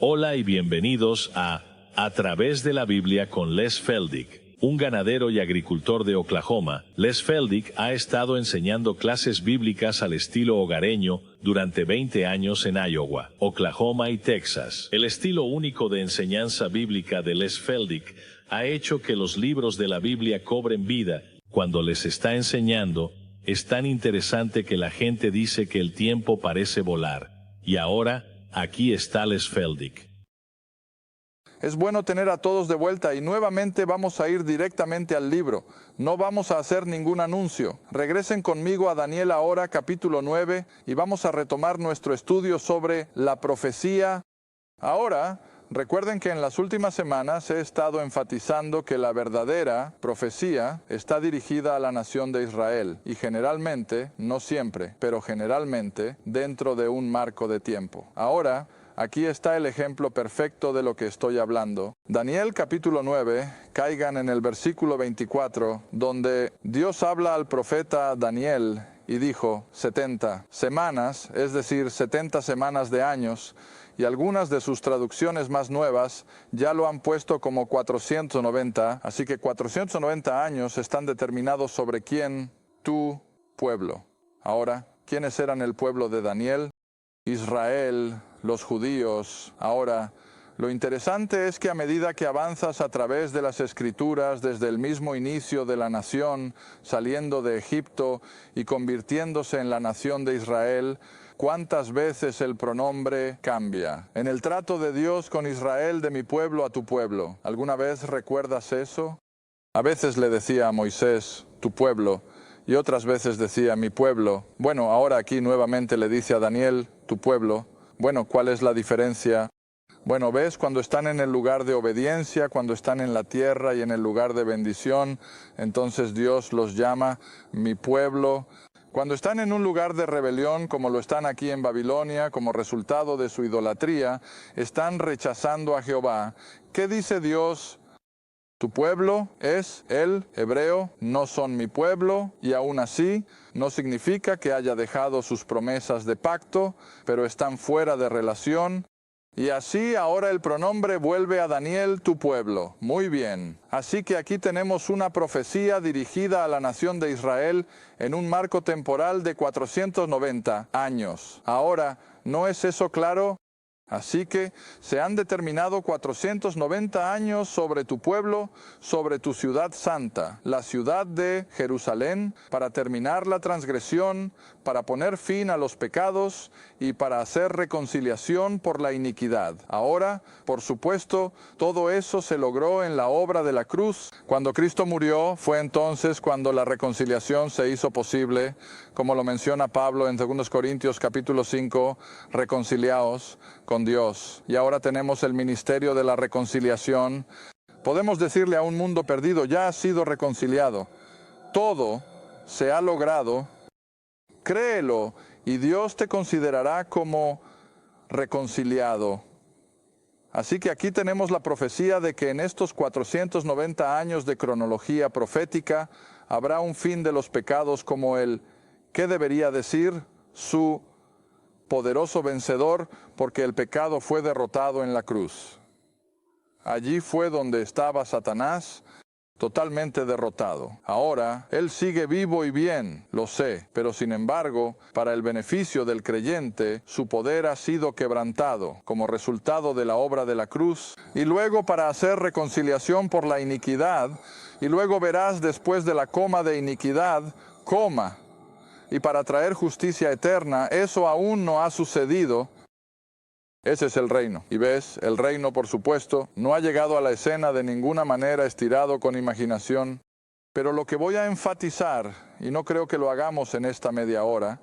Hola y bienvenidos A través de la Biblia con Les Feldick. Un ganadero y agricultor de Oklahoma, Les Feldick ha estado enseñando clases bíblicas al estilo hogareño durante 20 años en Iowa, Oklahoma y Texas. El estilo único de enseñanza bíblica de Les Feldick ha hecho que los libros de la Biblia cobren vida. Cuando les está enseñando, es tan interesante que la gente dice que el tiempo parece volar. Y ahora, aquí está Les Feldick. Es bueno tener a todos de vuelta y nuevamente vamos a ir directamente al libro. No vamos a hacer ningún anuncio. Regresen conmigo a Daniel ahora, capítulo 9, y vamos a retomar nuestro estudio sobre la profecía. Ahora, recuerden que en las últimas semanas he estado enfatizando que la verdadera profecía está dirigida a la nación de Israel y generalmente, no siempre, pero generalmente, dentro de un marco de tiempo. Ahora, aquí está el ejemplo perfecto de lo que estoy hablando. Daniel capítulo 9, caigan en el versículo 24, donde Dios habla al profeta Daniel y dijo, 70 semanas, es decir, 70 semanas de años, y algunas de sus traducciones más nuevas ya lo han puesto como 490, así que 490 años están determinados sobre quién, tu pueblo. Ahora, ¿quiénes eran el pueblo de Daniel? Israel, los judíos. Ahora, lo interesante es que a medida que avanzas a través de las Escrituras, desde el mismo inicio de la nación, saliendo de Egipto y convirtiéndose en la nación de Israel, ¿cuántas veces el pronombre cambia? En el trato de Dios con Israel, de mi pueblo a tu pueblo. ¿Alguna vez recuerdas eso? A veces le decía a Moisés, tu pueblo, y otras veces decía, mi pueblo. Bueno, ahora aquí nuevamente le dice a Daniel, tu pueblo. Bueno, ¿cuál es la diferencia? Bueno, ¿ves? Cuando están en el lugar de obediencia, cuando están en la tierra y en el lugar de bendición, entonces Dios los llama mi pueblo. Cuando están en un lugar de rebelión, como lo están aquí en Babilonia, como resultado de su idolatría, están rechazando a Jehová. ¿Qué dice Dios? Tu pueblo es el hebreo, no son mi pueblo, y aún así no significa que haya dejado sus promesas de pacto, pero están fuera de relación. Y así ahora el pronombre vuelve a Daniel, tu pueblo. Muy bien. Así que aquí tenemos una profecía dirigida a la nación de Israel en un marco temporal de 490 años. Ahora, ¿no es eso claro? Así que se han determinado 490 años sobre tu pueblo, sobre tu ciudad santa, la ciudad de Jerusalén, para terminar la transgresión, para poner fin a los pecados y para hacer reconciliación por la iniquidad. Ahora, por supuesto, todo eso se logró en la obra de la cruz. Cuando Cristo murió, fue entonces cuando la reconciliación se hizo posible, como lo menciona Pablo en 2 Corintios capítulo 5, reconciliaos con Dios. Y ahora tenemos el ministerio de la reconciliación. Podemos decirle a un mundo perdido, ya has sido reconciliado. Todo se ha logrado. Créelo y Dios te considerará como reconciliado. Así que aquí tenemos la profecía de que en estos 490 años de cronología profética habrá un fin de los pecados como el, ¿qué debería decir? Su poderoso vencedor, porque el pecado fue derrotado en la cruz. Allí fue donde estaba Satanás, totalmente derrotado. Ahora, él sigue vivo y bien, lo sé, pero sin embargo, para el beneficio del creyente, su poder ha sido quebrantado como resultado de la obra de la cruz, y luego para hacer reconciliación por la iniquidad, y luego verás después de la coma de iniquidad, coma, y para traer justicia eterna. Eso aún no ha sucedido. Ese es el reino. Y ves, el reino, por supuesto, no ha llegado a la escena de ninguna manera estirado con imaginación. Pero lo que voy a enfatizar, y no creo que lo hagamos en esta media hora,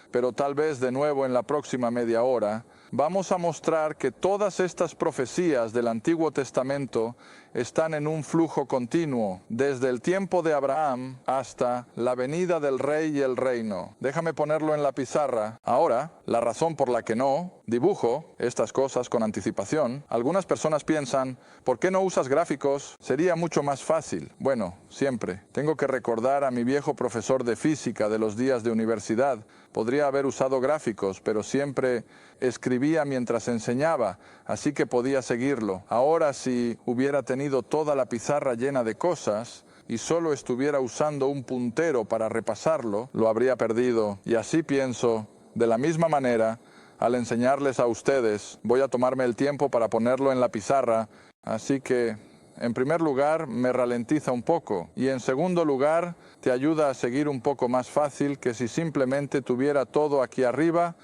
pero tal vez de nuevo en la próxima media hora, vamos a mostrar que todas estas profecías del Antiguo Testamento están en un flujo continuo, desde el tiempo de Abraham hasta la venida del rey y el reino. Déjame ponerlo en la pizarra. Ahora, la razón por la que no dibujo estas cosas con anticipación, algunas personas piensan, ¿por qué no usas gráficos? Sería mucho más fácil. Bueno, siempre. Tengo que recordar a mi viejo profesor de física de los días de universidad. Podría haber usado gráficos, pero siempre escribía mientras enseñaba, así que podía seguirlo. Ahora, si hubiera tenido toda la pizarra llena de cosas y solo estuviera usando un puntero para repasarlo, lo habría perdido. Y así pienso, de la misma manera, al enseñarles a ustedes, voy a tomarme el tiempo para ponerlo en la pizarra, así que, en primer lugar, me ralentiza un poco, y en segundo lugar, te ayuda a seguir un poco más fácil que si simplemente tuviera todo aquí arriba.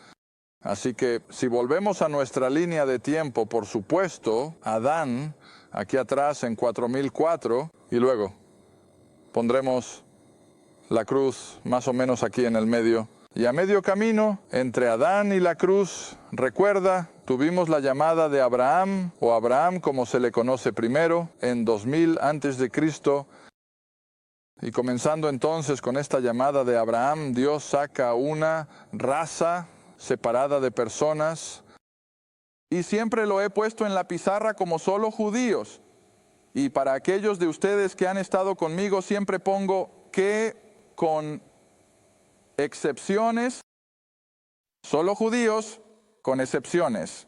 Así que, si volvemos a nuestra línea de tiempo, por supuesto, Adán, aquí atrás en 4004, y luego pondremos la cruz más o menos aquí en el medio. Y a medio camino, entre Adán y la cruz, recuerda, tuvimos la llamada de Abraham, o Abraham como se le conoce primero, en 2000 antes de Cristo. Y comenzando entonces con esta llamada de Abraham, Dios saca una raza separada de personas. Y siempre lo he puesto en la pizarra como solo judíos. Y para aquellos de ustedes que han estado conmigo, siempre pongo que con excepciones, solo judíos con excepciones.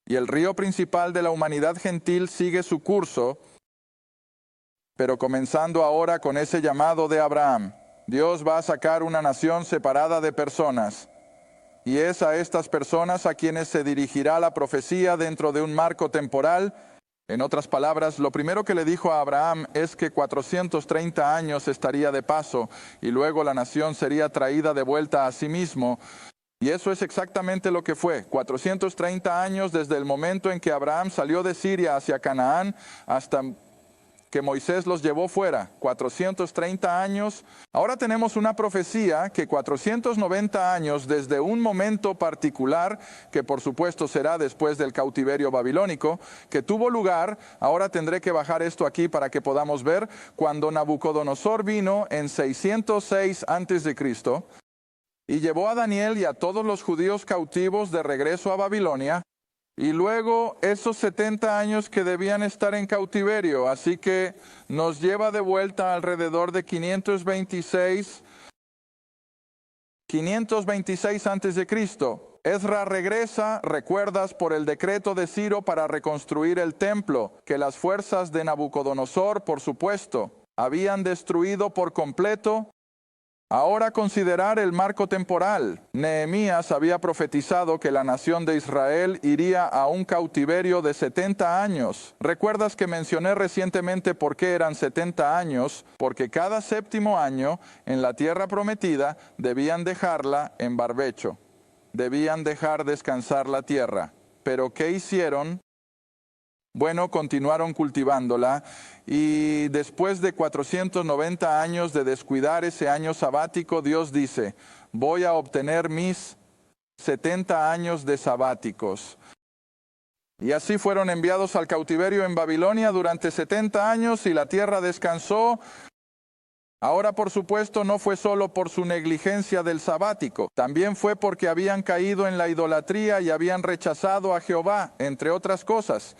Y el río principal de la humanidad gentil sigue su curso, pero comenzando ahora con ese llamado de Abraham. Dios va a sacar una nación separada de personas, y es a estas personas a quienes se dirigirá la profecía dentro de un marco temporal. En otras palabras, lo primero que le dijo a Abraham es que 430 años estaría de paso y luego la nación sería traída de vuelta a sí mismo. Y eso es exactamente lo que fue. 430 años desde el momento en que Abraham salió de Siria hacia Canaán hasta que Moisés los llevó fuera. 430 años. Ahora tenemos una profecía que 490 años desde un momento particular, que por supuesto será después del cautiverio babilónico, que tuvo lugar. Ahora tendré que bajar esto aquí para que podamos ver, cuando Nabucodonosor vino en 606 a.C., y llevó a Daniel y a todos los judíos cautivos de regreso a Babilonia. Y luego esos 70 años que debían estar en cautiverio, así que nos lleva de vuelta alrededor de 526 antes de Cristo. Ezra regresa, recuerdas, por el decreto de Ciro para reconstruir el templo, que las fuerzas de Nabucodonosor, por supuesto, habían destruido por completo. Ahora considerar el marco temporal. Nehemías había profetizado que la nación de Israel iría a un cautiverio de 70 años. ¿Recuerdas que mencioné recientemente por qué eran 70 años? Porque cada séptimo año en la tierra prometida debían dejarla en barbecho. Debían dejar descansar la tierra. ¿Pero qué hicieron? Bueno, continuaron cultivándola y después de 490 años de descuidar ese año sabático, Dios dice, voy a obtener mis 70 años de sabáticos. Y así fueron enviados al cautiverio en Babilonia durante 70 años y la tierra descansó. Ahora, por supuesto, no fue solo por su negligencia del sabático, también fue porque habían caído en la idolatría y habían rechazado a Jehová, entre otras cosas.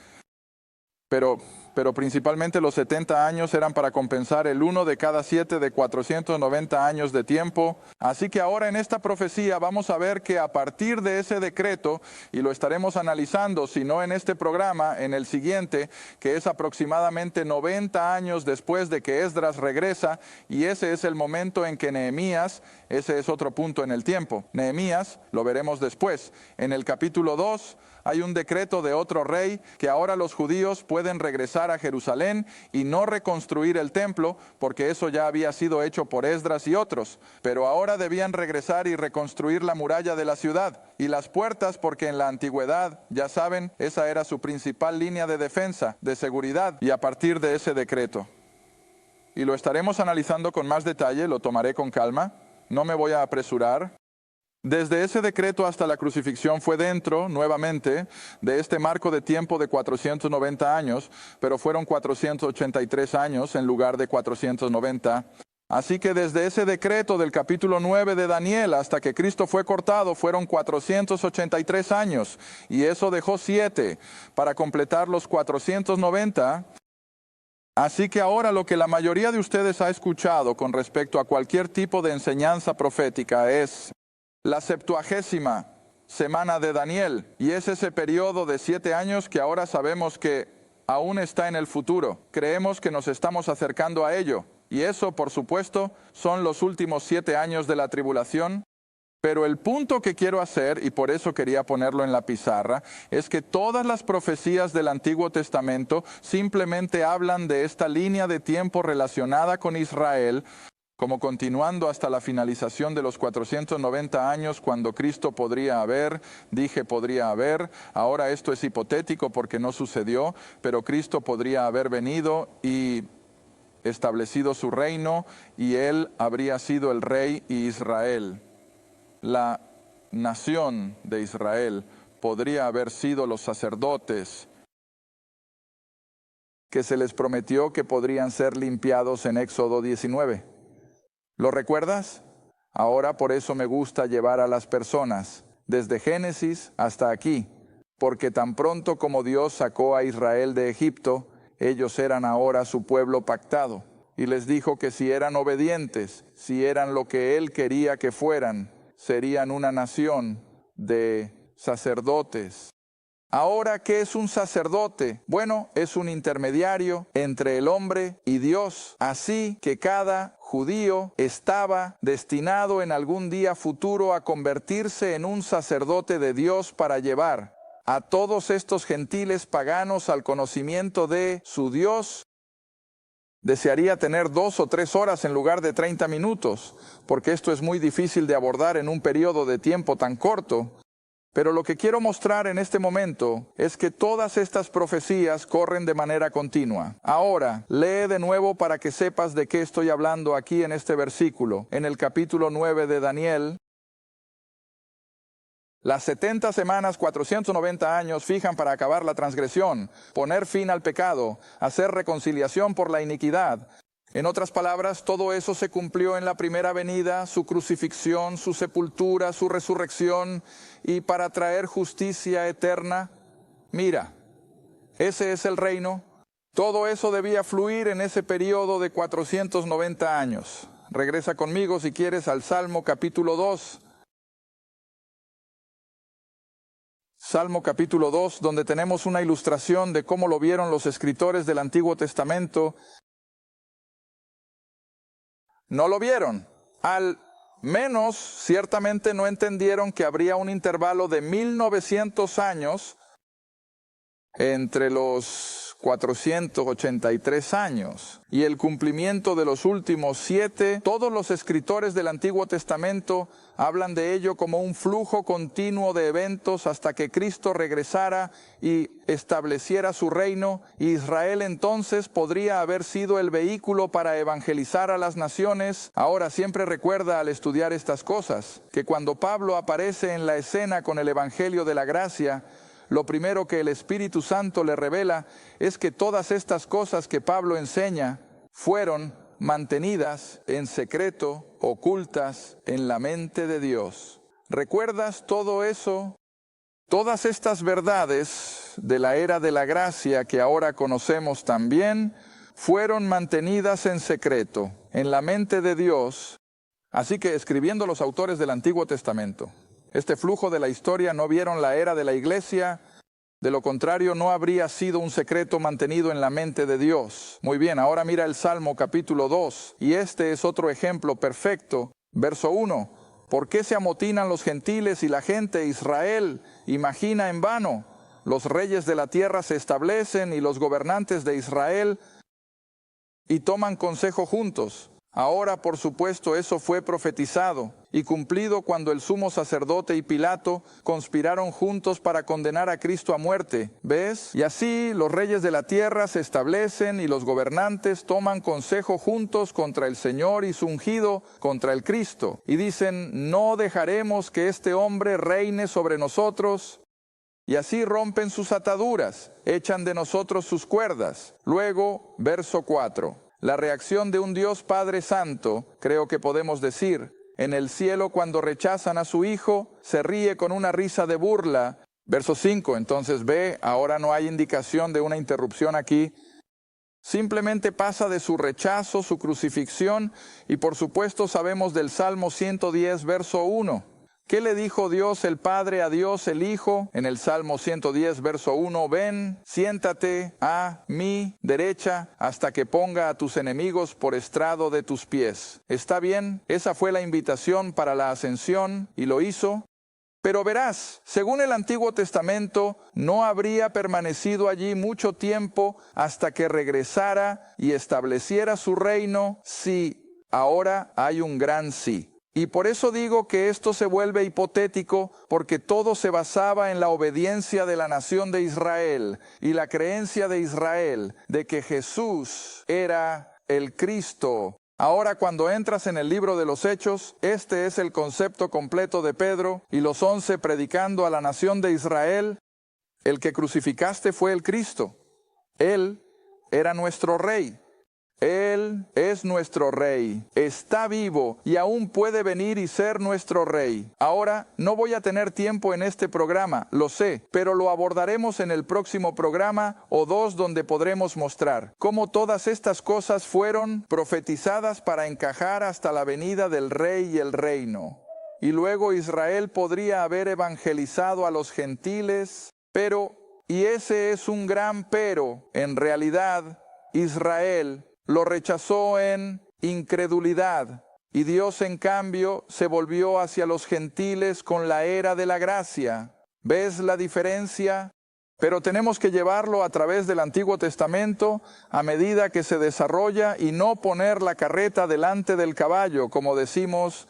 Pero principalmente los 70 años eran para compensar el 1 de cada 7 de 490 años de tiempo. Así que ahora en esta profecía vamos a ver que a partir de ese decreto, y lo estaremos analizando, si no en este programa, en el siguiente, que es aproximadamente 90 años después de que Esdras regresa, y ese es el momento en que Nehemías, ese es otro punto en el tiempo. Nehemías, lo veremos después. En el capítulo 2, hay un decreto de otro rey que ahora los judíos pueden regresar a Jerusalén y no reconstruir el templo, porque eso ya había sido hecho por Esdras y otros. Pero ahora debían regresar y reconstruir la muralla de la ciudad y las puertas, porque en la antigüedad, ya saben, esa era su principal línea de defensa, de seguridad, y a partir de ese decreto. Y lo estaremos analizando con más detalle, lo tomaré con calma, no me voy a apresurar. Desde ese decreto hasta la crucifixión fue dentro, nuevamente, de este marco de tiempo de 490 años, pero fueron 483 años en lugar de 490. Así que desde ese decreto del capítulo 9 de Daniel hasta que Cristo fue cortado fueron 483 años, y eso dejó 7 para completar los 490. Así que ahora lo que la mayoría de ustedes ha escuchado con respecto a cualquier tipo de enseñanza profética es la 70ª semana de Daniel, y es ese periodo de 7 años que ahora sabemos que aún está en el futuro. Creemos que nos estamos acercando a ello, y eso, por supuesto, son los últimos 7 años de la tribulación. Pero el punto que quiero hacer, y por eso quería ponerlo en la pizarra, es que todas las profecías del Antiguo Testamento simplemente hablan de esta línea de tiempo relacionada con Israel, como continuando hasta la finalización de los 490 años, cuando Cristo podría haber, ahora esto es hipotético porque no sucedió, pero Cristo podría haber venido y establecido su reino, y Él habría sido el rey, y Israel, la nación de Israel, podría haber sido los sacerdotes que se les prometió que podrían ser limpiados en Éxodo 19. ¿Lo recuerdas? Ahora por eso me gusta llevar a las personas desde Génesis hasta aquí, porque tan pronto como Dios sacó a Israel de Egipto, ellos eran ahora su pueblo pactado, y les dijo que si eran obedientes, si eran lo que Él quería que fueran, serían una nación de sacerdotes. Ahora, ¿qué es un sacerdote? Bueno, es un intermediario entre el hombre y Dios. Así que cada judío estaba destinado en algún día futuro a convertirse en un sacerdote de Dios para llevar a todos estos gentiles paganos al conocimiento de su Dios. Desearía tener 2 o 3 horas en lugar de 30 minutos, porque esto es muy difícil de abordar en un periodo de tiempo tan corto. Pero lo que quiero mostrar en este momento es que todas estas profecías corren de manera continua. Ahora, lee de nuevo para que sepas de qué estoy hablando aquí en este versículo. En el capítulo 9 de Daniel, las 70 semanas, 490 años, fijan para acabar la transgresión, poner fin al pecado, hacer reconciliación por la iniquidad. En otras palabras, todo eso se cumplió en la primera venida, su crucifixión, su sepultura, su resurrección, y para traer justicia eterna. Mira, ese es el reino. Todo eso debía fluir en ese periodo de 490 años. Regresa conmigo, si quieres, al Salmo capítulo 2. Salmo capítulo 2, donde tenemos una ilustración de cómo lo vieron los escritores del Antiguo Testamento. No lo vieron. Al menos, ciertamente no entendieron que habría un intervalo de 1900 años entre los 483 años y el cumplimiento de los últimos 7. Todos los escritores del Antiguo Testamento hablan de ello como un flujo continuo de eventos hasta que Cristo regresara y estableciera su reino. Israel entonces podría haber sido el vehículo para evangelizar a las naciones. Ahora, siempre recuerda al estudiar estas cosas que cuando Pablo aparece en la escena con el Evangelio de la Gracia, lo primero que el Espíritu Santo le revela es que todas estas cosas que Pablo enseña fueron mantenidas en secreto, ocultas en la mente de Dios. ¿Recuerdas todo eso? Todas estas verdades de la era de la gracia que ahora conocemos también fueron mantenidas en secreto en la mente de Dios. Así que escribiendo los autores del Antiguo Testamento, este flujo de la historia, no vieron la era de la iglesia. De lo contrario, no habría sido un secreto mantenido en la mente de Dios. Muy bien, ahora mira el Salmo capítulo 2. Y este es otro ejemplo perfecto. Verso 1. ¿Por qué se amotinan los gentiles y la gente de Israel imagina en vano? Los reyes de la tierra se establecen y los gobernantes de Israel y toman consejo juntos. Ahora, por supuesto, eso fue profetizado. y cumplido cuando el sumo sacerdote y Pilato conspiraron juntos para condenar a Cristo a muerte. ¿Ves? Y así los reyes de la tierra se establecen y los gobernantes toman consejo juntos contra el Señor y su ungido, contra el Cristo. Y dicen, no dejaremos que este hombre reine sobre nosotros. Y así rompen sus ataduras, echan de nosotros sus cuerdas. Luego, verso 4. La reacción de un Dios Padre Santo, creo que podemos decir, en el cielo cuando rechazan a su Hijo, se ríe con una risa de burla. Verso 5, entonces ve, ahora no hay indicación de una interrupción aquí. Simplemente pasa de su rechazo, su crucifixión, y por supuesto sabemos del Salmo 110, verso 1. ¿Qué le dijo Dios el Padre a Dios el Hijo? En el Salmo 110, verso 1, ven, siéntate a mi derecha hasta que ponga a tus enemigos por estrado de tus pies. ¿Está bien? Esa fue la invitación para la ascensión y lo hizo. Pero verás, según el Antiguo Testamento, no habría permanecido allí mucho tiempo hasta que regresara y estableciera su reino si ahora hay un gran sí. Y por eso digo que esto se vuelve hipotético, porque todo se basaba en la obediencia de la nación de Israel y la creencia de Israel de que Jesús era el Cristo. Ahora, cuando entras en el libro de los Hechos, este es el concepto completo de Pedro y los 11 predicando a la nación de Israel. El que crucificaste fue el Cristo. Él era nuestro Rey. Él es nuestro Rey, está vivo y aún puede venir y ser nuestro Rey. Ahora, no voy a tener tiempo en este programa, lo sé, pero lo abordaremos en el próximo programa o 2 donde podremos mostrar cómo todas estas cosas fueron profetizadas para encajar hasta la venida del Rey y el reino. Y luego Israel podría haber evangelizado a los gentiles, pero, y ese es un gran pero, en realidad, Israel lo rechazó en incredulidad, y Dios en cambio se volvió hacia los gentiles con la era de la gracia. ¿Ves la diferencia? Pero tenemos que llevarlo a través del Antiguo Testamento a medida que se desarrolla y no poner la carreta delante del caballo, como decimos.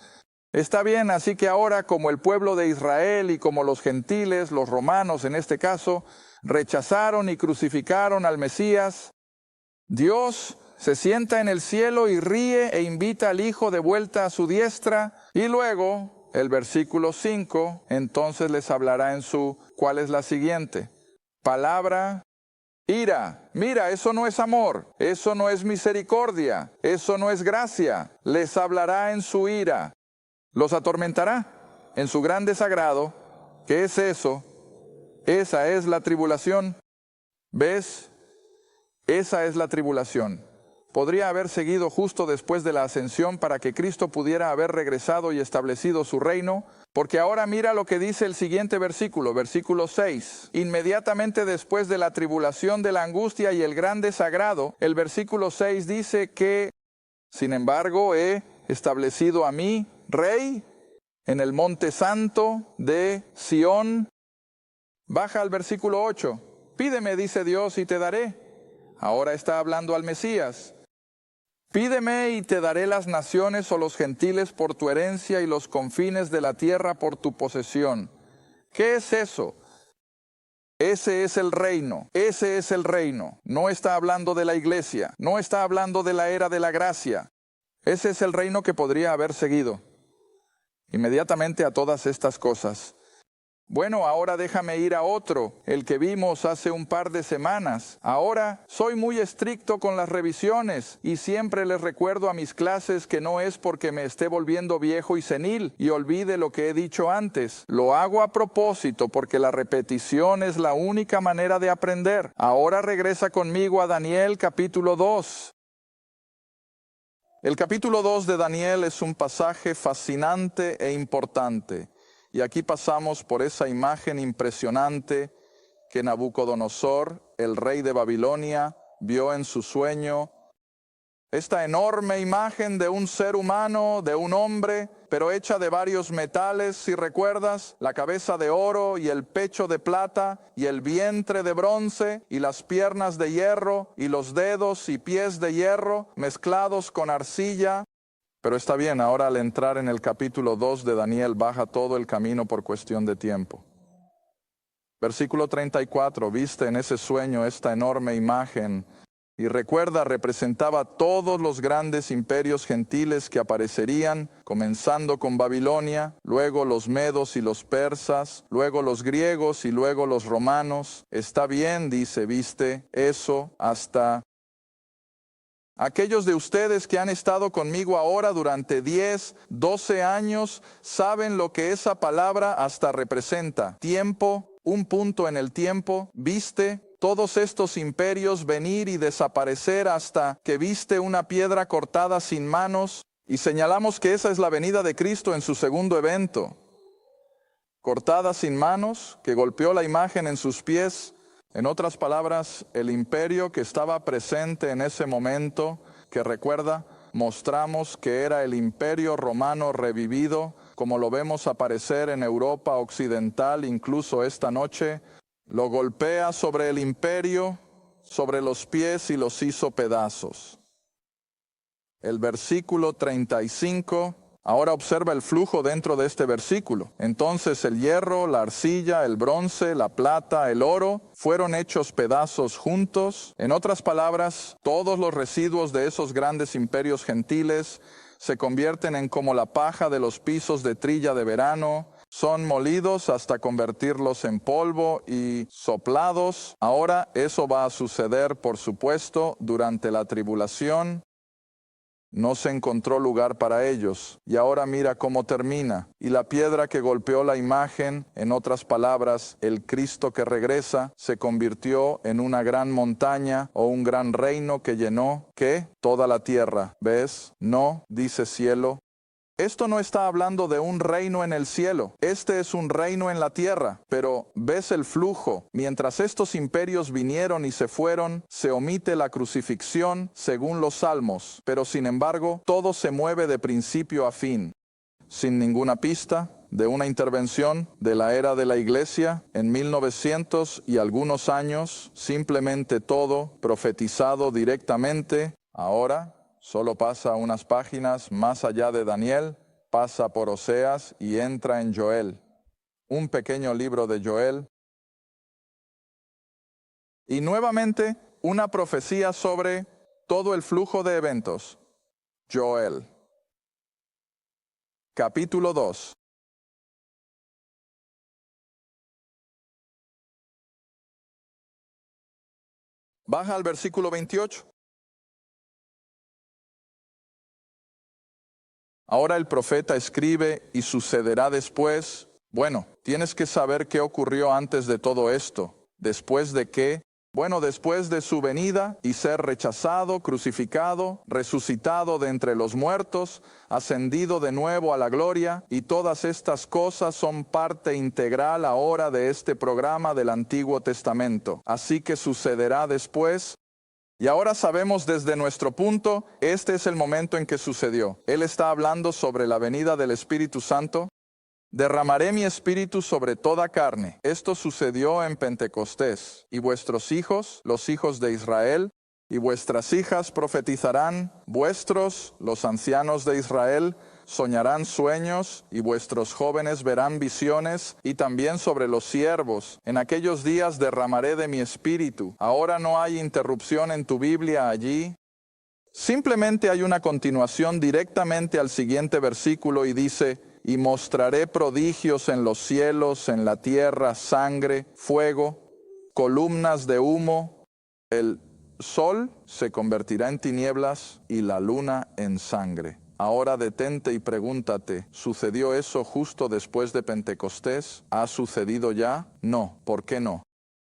Está bien, así que ahora como el pueblo de Israel y como los gentiles, los romanos en este caso, rechazaron y crucificaron al Mesías, Dios se sienta en el cielo y ríe e invita al Hijo de vuelta a su diestra. Y luego, el versículo 5, entonces les hablará en su, ¿cuál es la siguiente? Palabra, ira. Mira, eso no es amor, eso no es misericordia, eso no es gracia. Les hablará en su ira. Los atormentará en su gran desagrado. ¿Qué es eso? Esa es la tribulación. ¿Ves? Esa es la tribulación. Podría haber seguido justo después de la ascensión para que Cristo pudiera haber regresado y establecido su reino, porque ahora mira lo que dice el siguiente versículo, versículo 6. Inmediatamente después de la tribulación de la angustia y el gran desagrado, el versículo 6 dice que, sin embargo, he establecido a mí, Rey, en el monte santo de Sión. Baja al versículo 8. Pídeme, dice Dios, y te daré. Ahora está hablando al Mesías. Pídeme y te daré las naciones o los gentiles por tu herencia y los confines de la tierra por tu posesión. ¿Qué es eso? Ese es el reino, ese es el reino. No está hablando de la iglesia, no está hablando de la era de la gracia. Ese es el reino que podría haber seguido inmediatamente a todas estas cosas. Bueno, ahora déjame ir a otro, el que vimos hace un par de semanas. Ahora soy muy estricto con las revisiones y siempre les recuerdo a mis clases que no es porque me esté volviendo viejo y senil y olvide lo que he dicho antes. Lo hago a propósito porque la repetición es la única manera de aprender. Ahora regresa conmigo a Daniel capítulo 2. El capítulo 2 de Daniel es un pasaje fascinante e importante. Y aquí pasamos por esa imagen impresionante que Nabucodonosor, el rey de Babilonia, vio en su sueño. Esta enorme imagen de un ser humano, de un hombre, pero hecha de varios metales, si recuerdas, la cabeza de oro y el pecho de plata y el vientre de bronce y las piernas de hierro y los dedos y pies de hierro mezclados con arcilla. Pero está bien, ahora al entrar en el capítulo 2 de Daniel baja todo el camino por cuestión de tiempo. Versículo 34, viste en ese sueño esta enorme imagen y recuerda, representaba todos los grandes imperios gentiles que aparecerían, comenzando con Babilonia, luego los medos y los persas, luego los griegos y luego los romanos. Está bien, dice, viste eso hasta... Aquellos de ustedes que han estado conmigo ahora durante 10, 12 años, saben lo que esa palabra hasta representa. Tiempo, un punto en el tiempo, viste todos estos imperios venir y desaparecer hasta que viste una piedra cortada sin manos, y señalamos que esa es la venida de Cristo en su segundo evento. Cortada sin manos, que golpeó la imagen en sus pies. En otras palabras, el imperio que estaba presente en ese momento, que recuerda, mostramos que era el imperio romano revivido, como lo vemos aparecer en Europa occidental incluso esta noche, lo golpea sobre el imperio, sobre los pies y los hizo pedazos. El versículo 35... Ahora observa el flujo dentro de este versículo. Entonces el hierro, la arcilla, el bronce, la plata, el oro, fueron hechos pedazos juntos. En otras palabras, todos los residuos de esos grandes imperios gentiles se convierten en como la paja de los pisos de trilla de verano. Son molidos hasta convertirlos en polvo y soplados. Ahora eso va a suceder, por supuesto, durante la tribulación. No se encontró lugar para ellos. Y ahora mira cómo termina. Y la piedra que golpeó la imagen, en otras palabras, el Cristo que regresa, se convirtió en una gran montaña o un gran reino que llenó, ¿qué? Toda la tierra. ¿Ves? No, dice cielo. Esto no está hablando de un reino en el cielo. Este es un reino en la tierra. Pero ves el flujo. Mientras estos imperios vinieron y se fueron, se omite la crucifixión según los salmos. Pero sin embargo, todo se mueve de principio a fin. Sin ninguna pista de una intervención de la era de la iglesia en 1900 y algunos años. Simplemente todo profetizado directamente. Ahora solo pasa unas páginas más allá de Daniel, pasa por Oseas y entra en Joel. Un pequeño libro de Joel. Y nuevamente una profecía sobre todo el flujo de eventos. Joel. Capítulo 2. Baja al versículo 28. Ahora el profeta escribe y sucederá después. Bueno, tienes que saber qué ocurrió antes de todo esto. ¿Después de qué? Bueno, después de su venida y ser rechazado, crucificado, resucitado de entre los muertos, ascendido de nuevo a la gloria, y todas estas cosas son parte integral ahora de este programa del Antiguo Testamento. Así que sucederá después. Y ahora sabemos desde nuestro punto, este es el momento en que sucedió. Él está hablando sobre la venida del Espíritu Santo. Derramaré mi espíritu sobre toda carne. Esto sucedió en Pentecostés. Y vuestros hijos, los hijos de Israel, y vuestras hijas profetizarán. Vuestros, los ancianos de Israel, soñarán sueños, y vuestros jóvenes verán visiones, y también sobre los siervos. En aquellos días derramaré de mi espíritu. Ahora no hay interrupción en tu Biblia allí. Simplemente hay una continuación directamente al siguiente versículo y dice: y mostraré prodigios en los cielos, en la tierra, sangre, fuego, columnas de humo. El sol se convertirá en tinieblas y la luna en sangre. Ahora detente y pregúntate, ¿sucedió eso justo después de Pentecostés? ¿Ha sucedido ya? No. ¿Por qué no?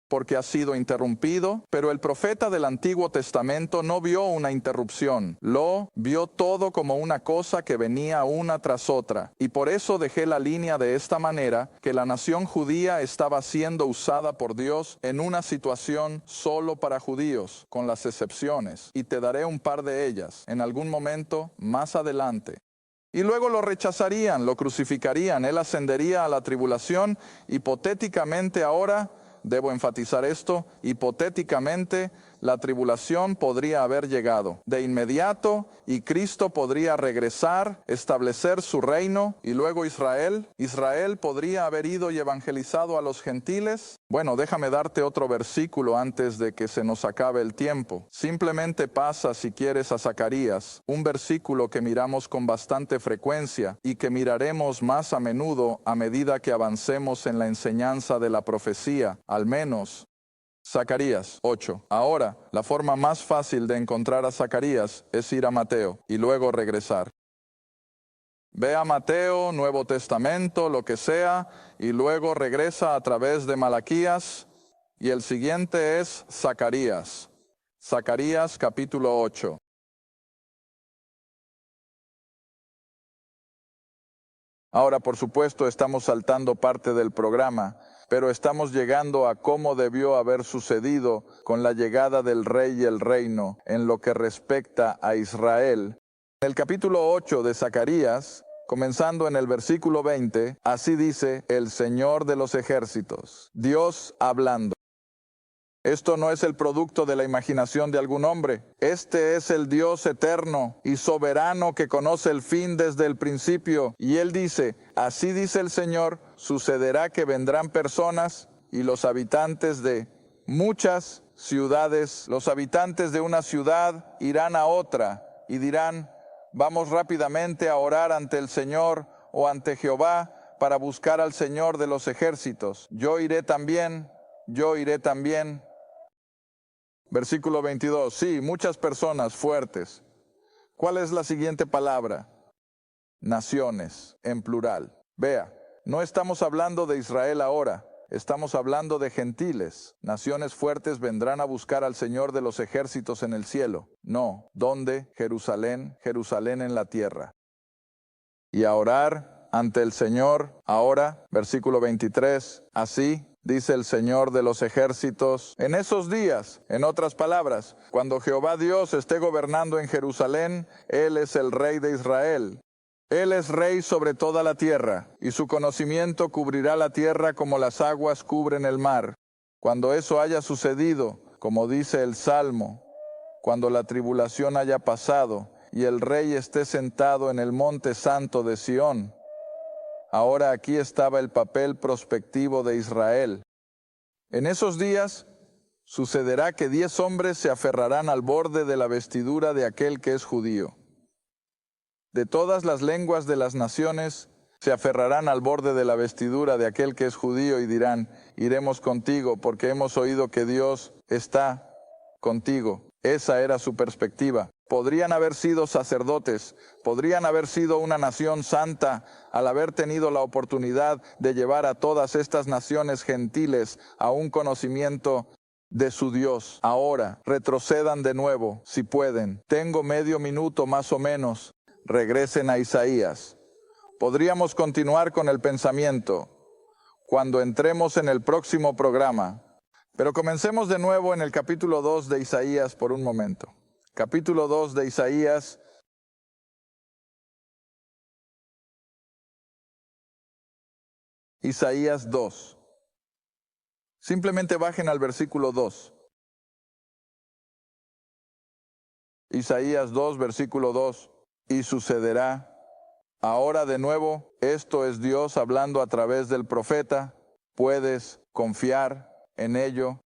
Porque ha sido interrumpido, pero el profeta del Antiguo Testamento no vio una interrupción, lo vio todo como una cosa que venía una tras otra. Y por eso dejé la línea de esta manera, que la nación judía estaba siendo usada por Dios en una situación solo para judíos, con las excepciones, y te daré un par de ellas en algún momento más adelante. Y luego lo rechazarían, lo crucificarían, él ascendería a la tribulación. Hipotéticamente ahora, debo enfatizar esto, hipotéticamente la tribulación podría haber llegado de inmediato y Cristo podría regresar, establecer su reino y luego Israel podría haber ido y evangelizado a los gentiles. Bueno, déjame darte otro versículo antes de que se nos acabe el tiempo. Simplemente pasa, si quieres, a Zacarías, un versículo que miramos con bastante frecuencia y que miraremos más a menudo a medida que avancemos en la enseñanza de la profecía, al menos Zacarías 8. Ahora, la forma más fácil de encontrar a Zacarías es ir a Mateo y luego regresar. Ve a Mateo, Nuevo Testamento, lo que sea, y luego regresa a través de Malaquías, y el siguiente es Zacarías. Zacarías capítulo 8. Ahora, por supuesto, estamos saltando parte del programa, pero estamos llegando a cómo debió haber sucedido con la llegada del rey y el reino en lo que respecta a Israel. En el capítulo 8 de Zacarías, comenzando en el versículo 20, así dice el Señor de los ejércitos, Dios hablando. Esto no es el producto de la imaginación de algún hombre. Este es el Dios eterno y soberano que conoce el fin desde el principio. Y Él dice, así dice el Señor, sucederá que vendrán personas y los habitantes de muchas ciudades, los habitantes de una ciudad irán a otra y dirán, vamos rápidamente a orar ante el Señor o ante Jehová para buscar al Señor de los ejércitos. Yo iré también. Versículo 22, sí, muchas personas fuertes. ¿Cuál es la siguiente palabra? Naciones, en plural. Vea, no estamos hablando de Israel ahora, estamos hablando de gentiles. Naciones fuertes vendrán a buscar al Señor de los ejércitos en el cielo. No, ¿dónde? Jerusalén, Jerusalén en la tierra. Y a orar ante el Señor, ahora, versículo 23, así dice el Señor de los ejércitos, en esos días, en otras palabras, cuando Jehová Dios esté gobernando en Jerusalén, Él es el Rey de Israel. Él es Rey sobre toda la tierra, y su conocimiento cubrirá la tierra como las aguas cubren el mar. Cuando eso haya sucedido, como dice el Salmo, cuando la tribulación haya pasado, y el Rey esté sentado en el monte santo de Sión. Ahora aquí estaba el papel prospectivo de Israel. En esos días sucederá que 10 hombres se aferrarán al borde de la vestidura de aquel que es judío. De todas las lenguas de las naciones se aferrarán al borde de la vestidura de aquel que es judío y dirán, iremos contigo porque hemos oído que Dios está contigo. Esa era su perspectiva. Podrían haber sido sacerdotes, podrían haber sido una nación santa al haber tenido la oportunidad de llevar a todas estas naciones gentiles a un conocimiento de su Dios. Ahora, retrocedan de nuevo, si pueden. Tengo medio minuto más o menos. Regresen a Isaías. Podríamos continuar con el pensamiento cuando entremos en el próximo programa. Pero comencemos de nuevo en el capítulo 2 de Isaías por un momento. Capítulo 2 de Isaías. Isaías 2. Simplemente bajen al versículo 2. Isaías 2, versículo 2. Y sucederá. Ahora de nuevo, esto es Dios hablando a través del profeta. Puedes confiar en ello.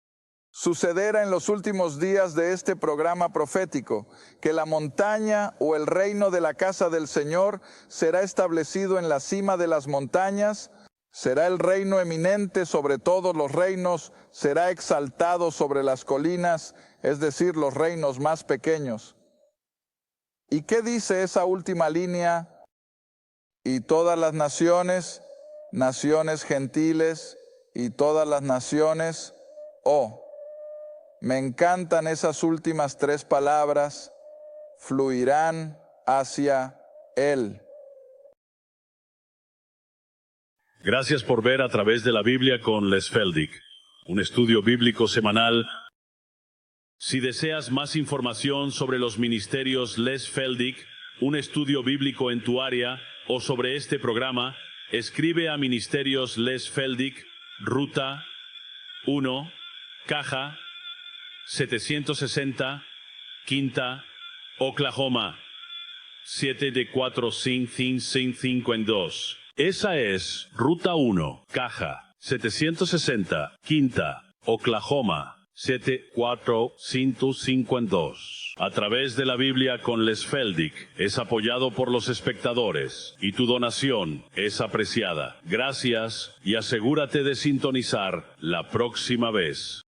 Sucederá en los últimos días de este programa profético que la montaña o el reino de la casa del Señor será establecido en la cima de las montañas, será el reino eminente sobre todos los reinos, será exaltado sobre las colinas, es decir, los reinos más pequeños. ¿Y qué dice esa última línea? Y todas las naciones, naciones gentiles y todas las naciones, me encantan esas últimas 3 palabras, fluirán hacia Él. Gracias por ver A Través de la Biblia con Les Feldick, un estudio bíblico semanal. Si deseas más información sobre los ministerios Les Feldick, un estudio bíblico en tu área, o sobre este programa, escribe a Ministerios Les Feldick, Ruta 1, Caja 760, Quinta, Oklahoma, 7D4552. Esa es Ruta 1, Caja 760, Quinta, Oklahoma, 74552. A través de la Biblia con Les Feldick es apoyado por los espectadores y tu donación es apreciada. Gracias y asegúrate de sintonizar la próxima vez.